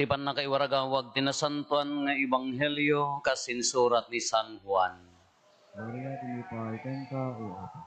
Ti pan nakaiwaragawag tinasantuan nga ebanghelyo kasinsurat ni San Juan. Gloria tinipay ka, O Apo.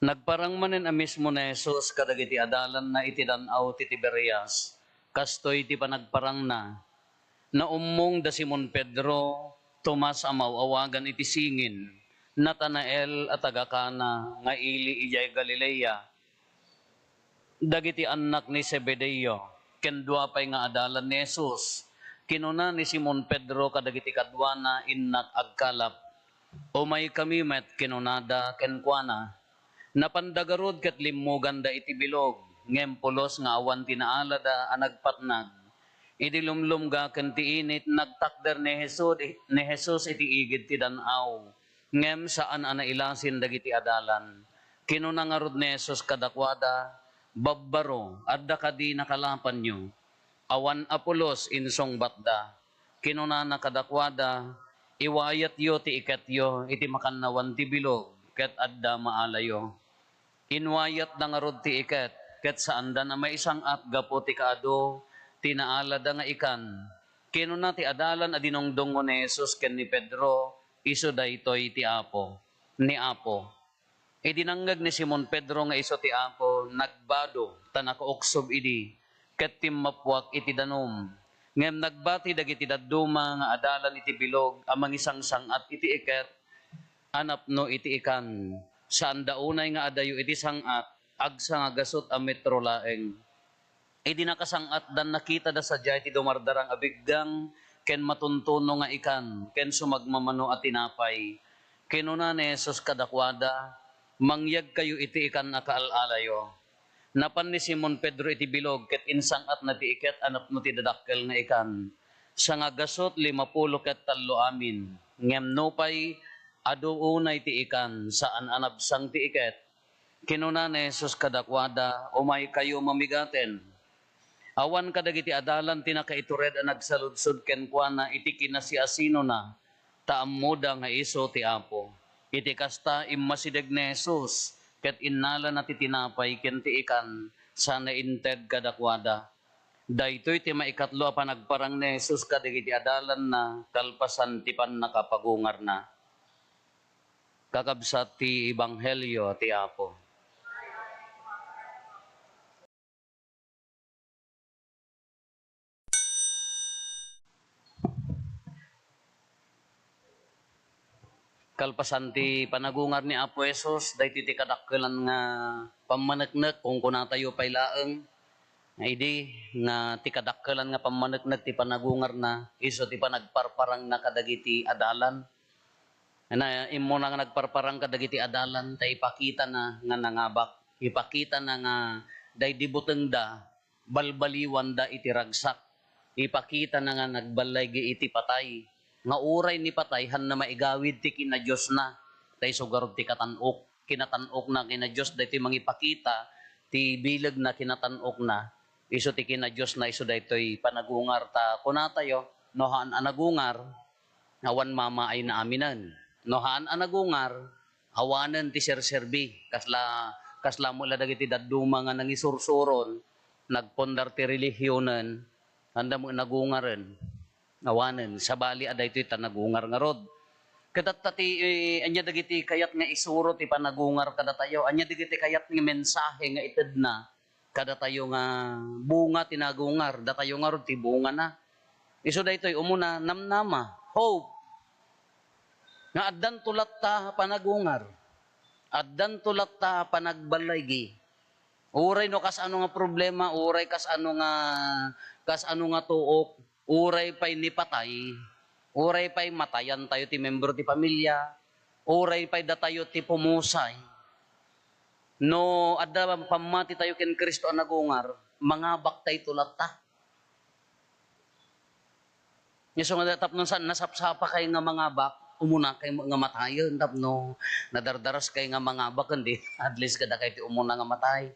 Nagparang manen a mismo na Jesus kadagiti adalan na iti danaw ti Tiberias, kastoy ti panagparang na ummong da Simon Pedro, Tomas amaw awagan iti singin, Natanael at tagakana nga ili ijay Galilea, dagiti anak ni Zebedeo, kendua pay nga adalan ni Jesus, kinuna ni Simon Pedro kadagiti kadwana innak agkalap, umay kami met kinunada kenkwana, napandagarod ket limugan da iti bilog, ngempulos nga awan tinaala da anagpatnag, idi lumlum ga ken ti init nagtakder ni Jesus iti igid ti danaw, ngem saan ana ilasin dagiti adalan, kinuna nga rod ni Jesus kadakwada, babbaro, adda kadi nakalapan nyo. Awan Apolos insong batda. Kinuna na kadakwada, iwayat yo ti iket yo, iti makannawan ti bilog, ket adda maalayo. Inwayat na nga rod ti iket, ket saan da na may isang at gapo ti kaado, tinaala da nga ikan. Kinuna ti adalan adinongdongo ni Jesus ken ni Pedro, iso daytoy ti Apo, ni Apo. Idinanggag ni Simon Pedro nga iso ti Apo, nagbado, tanakaoksob idi, ket timmapwak iti danom. Ngem nagbati dagiti dadduma nga adalan iti bilog, amang isang sangat iti iket, anapno iti ikan. Saan daunay nga adayo iti sangat, agsa nga gasot a metro laeng. Idi nakasangat dan nakita da sadya iti dumardarang abiggang, ken matuntuno nga ikan, ken sumagmamano at tinapay. Kinuna ni Jesus kadakwada, mangyag kayo iti ikan na kaalalayo. Napan ni Simon Pedro iti bilog, ket insang at na ti iket anap no ti dadakkel nga ikan. Sa nga gasot 50 ket 3 amin. Ngem no pay adu unay ti ikan, saan anabsang ti iket. Kinuna ni Jesus kadakwada, umay kayo mamigaten. Awan kadagiti adalan tinakaitured ang nagsaludsod ken kuana iti kinasiasino na, taammoda nga iso ti Apo. Iti kasta immasideg ni Jesus, ket innala na ti tinapay ken ti ikan, sana inted kadakwada. Daytoy ti maikatlo a panagparang ni Jesus kadagiti adalan na kalpasan ti pannakapagungar na. Kakabsat ti ebanghelyo ti Apo. Kalpasan ti panagungar ni Apo Jesus, dayti ti kadakkelan nga pamaneknek kung kunatayo pay laeng. Nga idi nga ti kadakkelan nga pamaneknek ti panagungar na, iso ti panagparparang na kadagiti adalan. Na immo na nga nagparparang kadagiti adalan, tay ipakita na nga nangabak. Ipakita na nga day dibuteng da, balbaliwan da iti ragsak. Ipakita na nga nagbalay iti patay. Nga uray ni patay han na maigawid ti kina Dios na, tay sugarod ti katanok, kinatanok na kina Dios, dayti mangipakita ti bilag na kinatanok na, iso ti kina Dios na, iso daytoy panagungar ta kunatayo, no haan anagungar, awan mama ay naaminan, no haan anagungar, awanen ti serserbi, kasla mo dagiti dadduma nga nangisursuron, nagpondar ti relihiyonen, handa mo nagungaren, awanen sabali aday ito'y tanagungar nga rod. Kadatati anya dagiti kayat nga isuro ti panagungar kadatayo, anya dagiti kayat nga mensahe nga ited na kadatayo nga bunga tinagungar, datayo nga rod ti bunga na. Iso daytoy umuna namnama, hope. Nga addan tulat ta panagungar. Addan tulat ta panagbalaygi. Uray no kas ano nga problema, uray kas ano nga tuok, uray pay nipatay, uray pay matayan tayo ti membro ti pamilya, uray pay datayo ti pumusay. No adda pamati tayo ken Kristo ang nagungar, mangabak tayo tulat ta. Yeso nga tapno san nasapsapa kay nga mangabak, umuna kay nga matayon tapno nadardaras kay nga mangabak hindi at least kada kay ti umuna nga matay.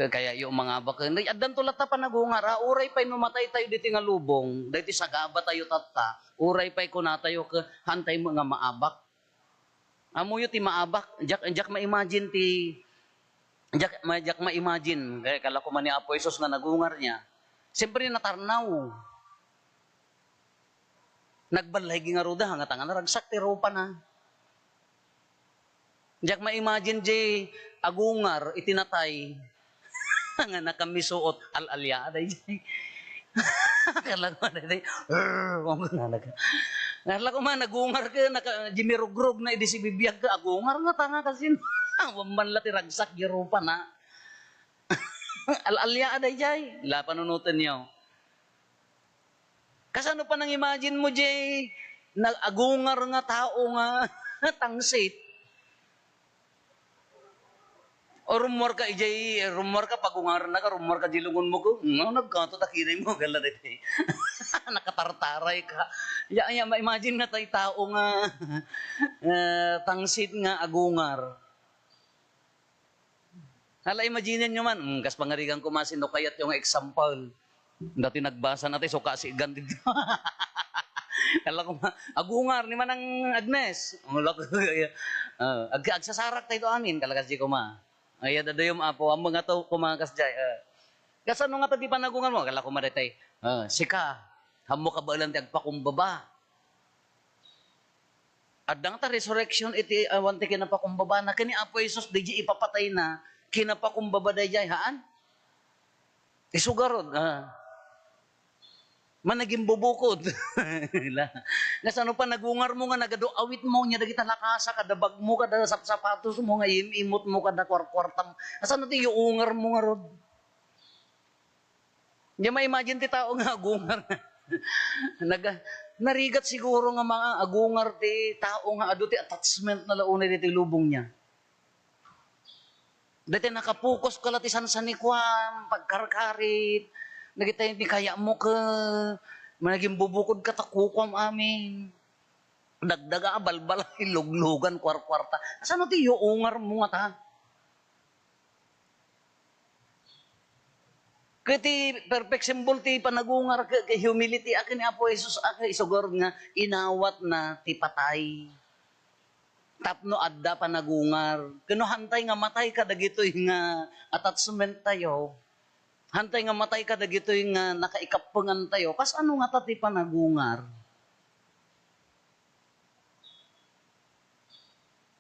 Kaya yung mga bakang, addan tulat ta panagungar, uray pa'y numatay tayo diti nga lubong, diti sagaba tayo tatta, uray pa'y kunatayo ka, hantay mo nga maabak. Amuyo ti maabak, jak ma-imagine Majak ma-imagine, kaya kala ko man ni Apo Isos nga nagungar niya. Siyempre natarnaw. Nagbalay nga ruda, nga tanga naragsak, tiro pa na. Jak ma-imagine, Jay, agungar, itinatay, nga nakamisuot, al-alya, day, Jay. Kala ko na, day, kala ko man, nagungar ka, jimirogrog na, si bibiyag ka, agungar nga tanga kasi, wamban lati ragsak, giro pa na. Al-alya, day, Jay. La, panunutan niyo. Kasano pa nang imagine mo, Jay, nag-agungar nga tao nga, tangsit. O rumor ka, Jay, rumor ka, pagungar na ka, rumor ka, jilungon mo ko, nagkanto, takiray mo, gala dito. Nakatartaray ka. Ma-imagine nga tayo tao nga, tangsit nga, agungar. Hala, imagine nyo man, kas pangarigan ko masino kayat yung example. Dati nagbasa natin, so kasi ganti. Kala ko agungar ni manang Agnes. Agsasarak tayo amin, kalakas di ko ma. Ay, dadayom apo, ang mga to kumakas jay. Kasano nga tadi panagungan mo? Kala ko maritay, sika, hamo ka ba lang agpakumbaba? Adang ta resurrection iti awanti kinapakumbaba na kini Apo Isos di ipapatay na kinapakumbaba day jay haan? Isugarod, managing bubukod. Nasano pa nagungar mo nga nagado awit mo nya dagita lakasa kada bag mo kada sapatos mo nga imot mo kada kwarkwartam. Nasano ti uungar mo nga rod? Nya ma-imagine ti tao nga agungar. Narigat siguro nga mga agungar ti tao nga adu ti attachment na launay ti lubong niya. Dati nakapokus ka lati sansanikwam, pagkarkarit, nagita hindi kaya mo ka, managing bubukod ka takukwam amin. Dagdaga, balbalay, luglugan, kwarkwarta. Saan ti uungar mo nga ta? Kaya ti perfect symbol ti panagungar, kay humility, akin ni Apo Jesus, akin isugor nga, inawat na ti patay. Tapno adda panagungar. Kano hantay nga matay ka dagitoy nga attachment tayo. Hantay nga matay ka dagitoy nga nakaikapungan tayo. Kas ano nga tati panagungar?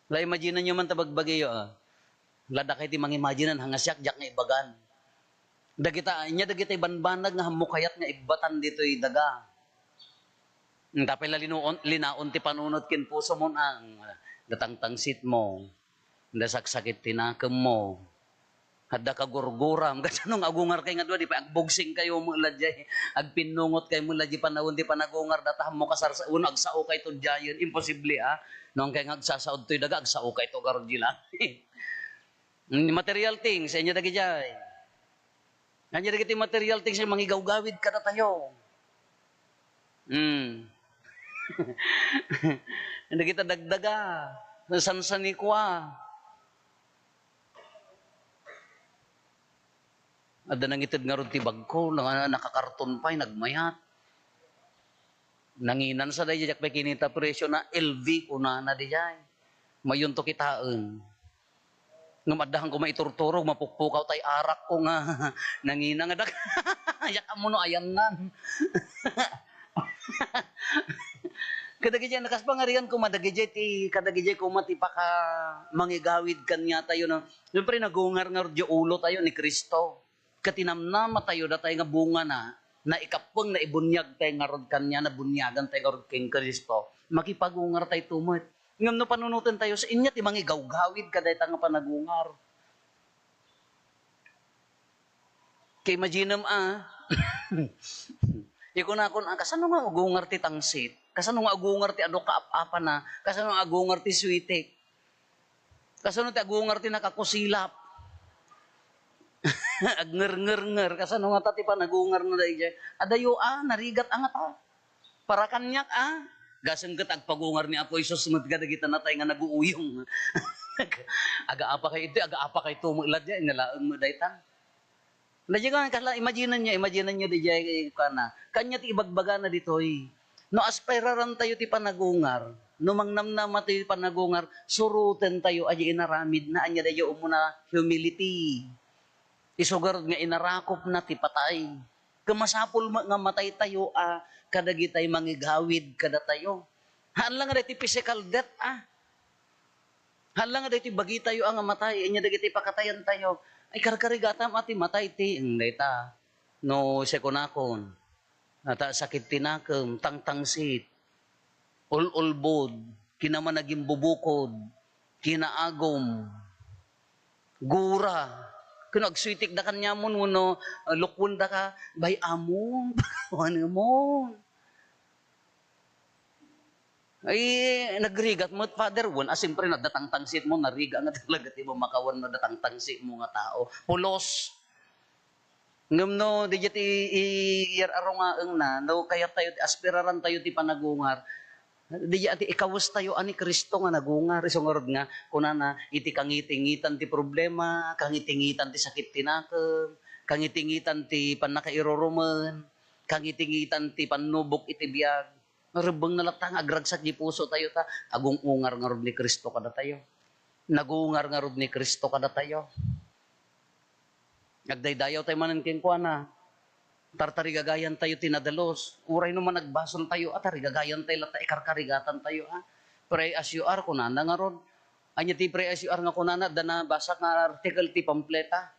La imagine nyo man tabagbagayo Lada kay ti mangimaginan hangasyak jak nga ibagan. Dagita banbanag nga hamukayat nga ibatan ditoy daga. Tapay la linaon ti panunot kin puso mo ang datangtangsit mo, dasaksakit tinakam mo, hadda ka gurguram, kasanong agungar kay nga doon, di pa agbogsing kayo mo ladjay, agpinungot kayo mo ladjay panahon, di pa nagungar, dataham mo kasar sa uno, agsao kay to dyayon, imposible noong kay nga agsasaod to'y daga, agsao kay to garod jila. Material things, sa inyo dagi jay. Kanya dagi ti material things, mangigaw-gawid ka na tayo. Hindi kita dagdaga. Nasansani ko Ada nang itid nga ron ti bagko, nakakarton pa'y nagmayat. Nanginan sa day, jak pa kinita presyo na LV kuna na di jay. Mayon to kitaan. Ngumadahan ko maiturturog, mapukpukaw tay arak ko nga. Nangina nga dak. Yak mo no ayan nan. Kadagijay nakas pangarian ko madagijay ti kadagijay ko matipaka mangigawid kanya tayo na siyempre nagungar-ngar di ulo tayo ni Kristo. Katinamnama tayo da tayo nga bunga na ikapeng na ibunyag tayo nga rod kanya na bunyagan tayo nga rod king Kristo. Makipagungar tayo tumot. Ngam no panunutan tayo sa inya ti mangigawgawid kaday ta nga panagungar. Kay imaginem Iko na akon, kasano nga agungar ti tangsit? Kasano nga agungar ti ado kaap-apa na? Kasano nga agungar ti switik? Kasano ti agungar ti nakakusilap? Agnger-nger-nger. Kasano nga tati pa nagungar na dahi jay? Adayo narigat ta. Para kanyak Gasang kat agpagungar ni Apo Isos madgadagita na tayo nga naguuyong. Aga-apa kay ito, aga-apa kay tumulad jay, nalaang mo daytan. Imagine nyo di jay kana. Kanya ti ibagbaga na ditoy. No aspiraran tayo ti panagungar. numang namnama tayo panagungar, suruten tayo aja inaramid na anya dayo umuna humility. Isugarod nga inarakop na ti patay. Kamasapul nga matay tayo kadagitay mangigawid kada tayo. Haan lang nga ti physical death Haan lang nga ti bagi tayo ang matay, anya dagiti pakatayan tayo. Ay karkarigatam ati matay ti ta. No sekunakon. Nata sakit tinakam, tangtangsit. Ulbod, kinaman naging bubukod, kinaagom, gura. Kung nagswitik da kanya mo, lukwon da ka, bay amon, ano mo. Ay, nagrigat mo, Father, siyempre nadatang-tangsit mo, nariga nga talaga, di mo makawan na datang-tangsit mo nga tao. Pulos. Ngam no, di jati i-iyararo nga ang no, kaya tayo, aspiraran tayo ti panagungar, di ati ikawas tayo ani Kristo nga nagungar isungorod nga kunana iti kangitingitan ti problema, kangitingitan ti sakit tinakam, kangitingitan ti panakairurumen, kangitingitan ti panubok iti biag. Rebeng nalatang agragsak di puso tayo ta agong ungar nga rod ni Kristo kada tayo. Nagungar nga rod ni Kristo kada tayo. Nagdaydayaw tayo manan kuana. Tartarigagayan tayo tinadalos. Uray naman nagbasol tayo at tarigagayan tayo lata ikarkarigatan tayo Pray as you are kunana nga ron. Anya ti pray as you are nga kunana dana basa nga article ti pampleta.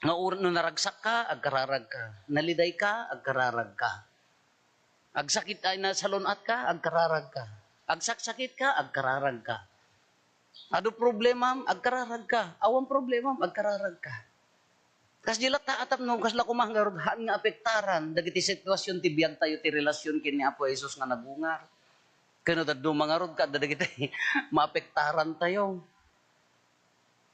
Nga no naragsak ka agkararag ka. Naliday ka agkararag ka. Agsakit ay na salunat ka agkararag ka. Agsaksakit ka agkararag ka. Ado problema agkararag ka. Awan problema agkararag ka. Kas dilat taatap nung kasla kumanggarudhan nga apektaran dagiti sitwasyon ti biag tayo ti relasyon kini Apo Jesus nga nagungar. Kano daddo mangarod ka dagiti maapektaran tayo.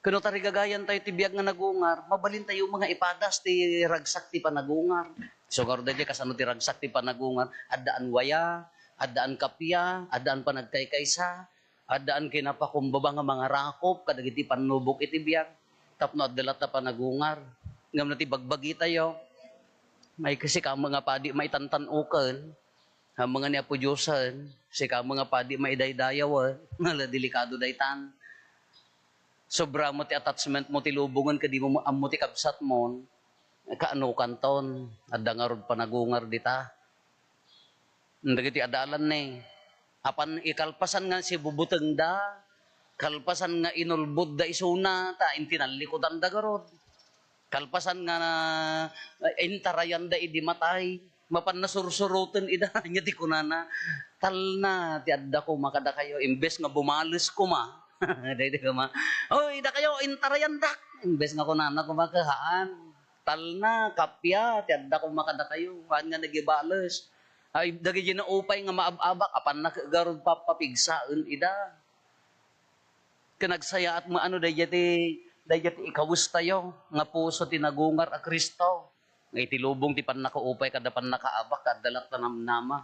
Kano tarigagayan tayo ti biag nga nagungar, mabalin tayo mga ipadas ti ragsak ti panagungar. So garud di kasano ti ragsak ti panagungar, addaan waya, addaan kapya, addaan panagkaykaysa, addaan kinapakumbaba nga mga rakop kadagiti panubok iti biag. Tapno addalat ta panagungar. Ngam na ti bagbagi tayo. May kasi ka mga padi may tantanukan. Ang mga ni Apo Diyosan. Kasi ka mga padi may daydayaw. Nga delikado daytan. Sobra mo ti attachment mo ti lubungan ka di mo amo ti kabsat mo. Kaano kanton. Adda nga rod panagungar dita. Ndagiti adalan ni. Apan ikalpasan nga si bubuteng da. Kalpasan nga inulbod da isuna. Ta intinalikodan da garod. Kalpasan nga intarayan da idi matay. Mapan na sursurutin ida nya ti kunana. Tal na ti adda ko makada kayo imbes nga bumalis ko ma. Dai ka ma. Oy ida kayo intarayan dak. Imbes nga kunana ko makahaan. Tal na kapya ti adda ko makada kayo. Kaan nga nagibalis. Ay dagi na upay nga maababak apan na garod papapigsaen ida. Kanagsaya at maano dayjati ikawus tayo, nga puso tinagungar a Kristo. Nga itilubong ti pan nakaupay kada pan nakaabak, kadalak tanam nama.